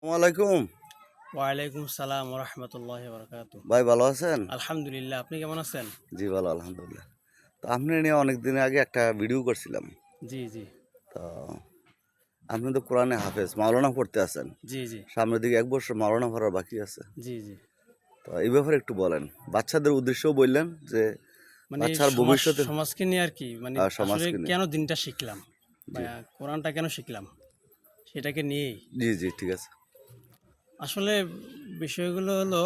ওয়ালাইকুম। ওয়ালাইকুম সালাম ওয়া রাহমাতুল্লাহি ওয়া বারাকাতুহু। ভাই ভালো আছেন? আলহামদুলিল্লাহ, আপনি কেমন আছেন? জি ভালো আলহামদুলিল্লাহ। তো আপনি নিয়ে অনেক দিন আগে একটা ভিডিও করছিলাম। জি, জি, তো আপনি তো কোরআনে হাফেজ মাওলানা পড়তে আছেন। জি, জি, সামনের দিকে 1 বছর মাওলানা পড়ার বাকি আছে। জি, জি। তো এই ব্যাপারে একটু বলেন। বাচ্চাদের উদ্দেশ্যেও বললেন যে মানে বাচ্চার ভবিষ্যতে সমাজকে নিয়ে আর কি, মানে আসলে সমাজকে নিয়ে। কেন দিনটা শিখলাম বা জি, কোরআনটা কেন শিখলাম সেটাকে নিয়েই। জি, জি ঠিক আছে। আসলে বিষয়গুলো হলো,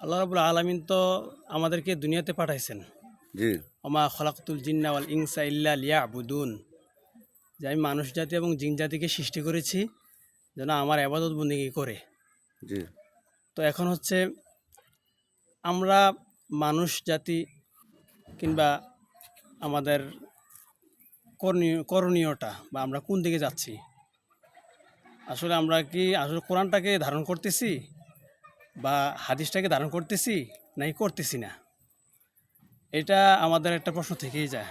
আল্লাহ রাব্বুল আলামিন তো আমাদেরকে দুনিয়াতে পাঠাইছেন। জি, ওমা খলাকতুল জিন্না ওয়াল ইনসা ইল্লা লিয়াবুদুন, যে আমি মানুষ জাতি এবং জিন জাতিকে সৃষ্টি করেছি যেন আমার ইবাদত বন্দেগী করে। জি, তো এখন হচ্ছে আমরা মানুষ জাতি কিংবা আমাদের করণীয়টা বা আমরা কোন দিকে যাচ্ছি, আসলে আমরা কি আসলে কোরআনটাকে ধারণ করতেছি বা হাদিসটাকে ধারণ করতেছি নাকি করতেছি না, এটা আমাদের একটা প্রশ্ন থেকেই যায়।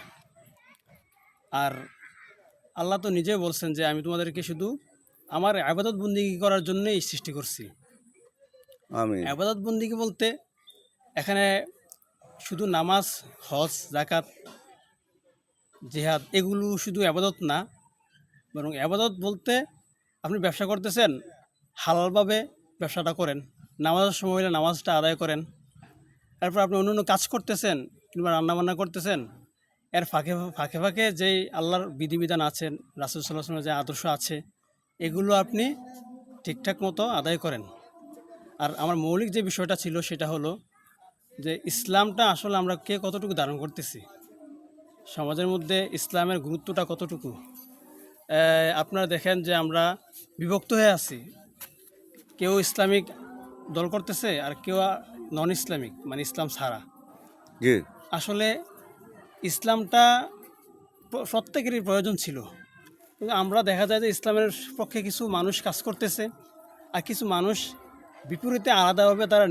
আর আল্লাহ তো নিজেই বলছেন যে আমি তোমাদেরকে শুধু আমার আবাদত বন্দিগি করার জন্যই সৃষ্টি করছি। আমিন। আবাদত বন্দিগি বলতে এখানে শুধু নামাজ, হজ, জাকাত, জিহাদ এগুলো শুধু আবাদত না, বরং আবাদত বলতে আপনি ব্যবসা করতেছেন, হালালভাবে ব্যবসাটা করেন, নামাজের সময় হলে নামাজটা আদায় করেন। তারপর আপনি অন্য অন্য কাজ করতেছেন কিংবা রান্নাবান্না করতেছেন, এর ফাঁকে ফাঁকে ফাঁকে যেই আল্লাহর বিধিবিধান আছেন, রাসূল সাল্লাল্লাহু আলাইহি ওয়াসাল্লামের যে আদর্শ আছে, এগুলো আপনি ঠিকঠাক মতো আদায় করেন। আর আমার মৌলিক যে বিষয়টা ছিল সেটা হলো যে ইসলামটা আসলে আমরা কে কতটুকু ধারণ করতেছি, সমাজের মধ্যে ইসলামের গুরুত্বটা কতটুকু। আপনারা দেখেন যে আমরা বিভক্ত হয়ে আছি, কেউ ইসলামিক দল করতেছে আর কেউ নন ইসলামিক, মানে ইসলাম ছাড়া। জি, আসলে ইসলামটা প্রত্যেকেরই প্রয়োজন ছিল, কিন্তু আমরা দেখা যায় যে ইসলামের পক্ষে কিছু মানুষ কাজ করতেছে আর কিছু মানুষ বিপরীতে আলাদাভাবে তারা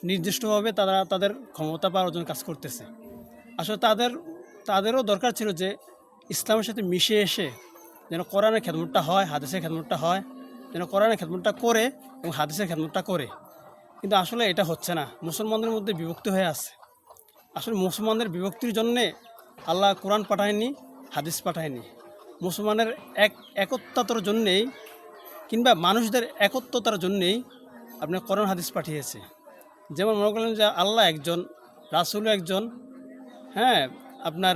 নির্দিষ্টভাবে তারা তাদের ক্ষমতা পাওয়ার জন্য কাজ করতেছে। আসলে তাদেরও দরকার ছিল যে ইসলামের সাথে মিশে এসে যেন কোরআনের খেদমতটা হয়, হাদিসের খেদমতটা হয়, যেন কোরআনের খেদমতটা করে এবং হাদিসের খেদমতটা করে। কিন্তু আসলে এটা হচ্ছে না, মুসলমানদের মধ্যে বিভক্তি হয়ে আছে। আসলে মুসলমানদের বিভক্তির জন্যে আল্লাহ কোরআন পাঠায়নি, হাদিস পাঠায়নি। মুসলমানের একত্বতার জন্যেই কিংবা মানুষদের একত্বতার জন্যেই আপনার কোরআন হাদিস পাঠিয়েছে। যেমন মনে করলেন যে আল্লাহ একজন, রাসূলও একজন, হ্যাঁ, আপনার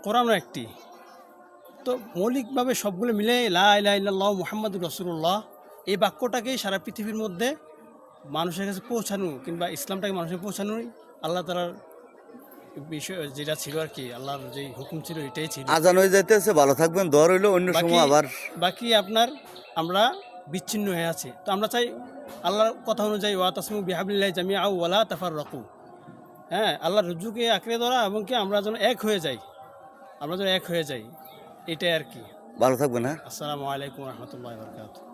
কোরআনও একটি। তো মৌলিকভাবে সবগুলো মিলে লা ইলাহা ইল্লাল্লাহু মুহাম্মাদুর রাসূলুল্লাহ, এই বাক্যটাকেই সারা পৃথিবীর মধ্যে মানুষের কাছে পৌঁছানো কিংবা ইসলামটাকে মানুষের পৌঁছানোই আল্লাহ তাআলার বিষয় যেটা ছিল আর কি, আল্লাহর যেই হুকুম ছিল এটাই ছিল। আজান হয়ে যাইতেছে, ভালো থাকবেন। দোয়া রইল অন্য বাকি সময় আবার। বাকি আপনার আমরা বিচ্ছিন্ন হয়ে আছি, তো আমরা চাই আল্লাহর কথা অনুযায়ী ওয়াতাসিমু বিহাবলিল্লাহি জামিআ ওয়া লা তাফাররাকু। হ্যাঁ, আল্লাহর রজ্জুকে আঁকড়ে ধরা এবং কি আমরা যেন এক হয়ে যাই, আমরা যেন এক হয়ে যাই, এটাই আর কি। ভালো থাকবেন, হ্যাঁ। আসসালামু আলাইকুম ওয়া রাহমাতুল্লাহি ওয়া বারাকাতুহু।